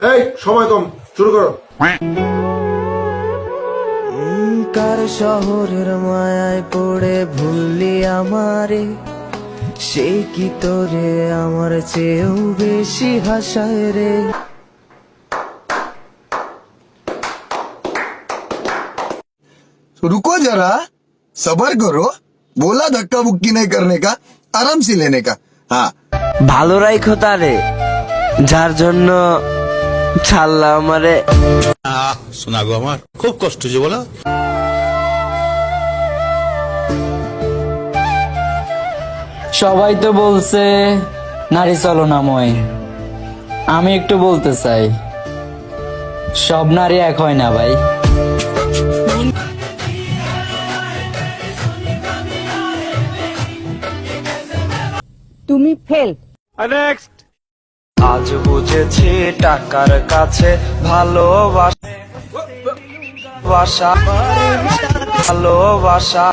এই সময় কম, শুরু করো। কার শহরের মায়ায় পড়ে ভুললি আমারে, সে কি তোরে আমার চেয়েও বেশি হাসায় রে। रुको जरा, सबर करो। बोला धक्का बुक्की नहीं करने का, आराम से लेने का। हाँ ভালো রাইখো তারে, যার জন্য ছাড়লা আমারে। শোনা গো, আমার খুব কষ্ট যে বলো। সবাই তো বলছে নারী চলনাময়, আমি একটু বলতে চাই সব নারী এক হয় না ভাই। তুমি ফেল। আজ বুঝেছি টাকার কাছে ভালোবাসা ভালোবাসা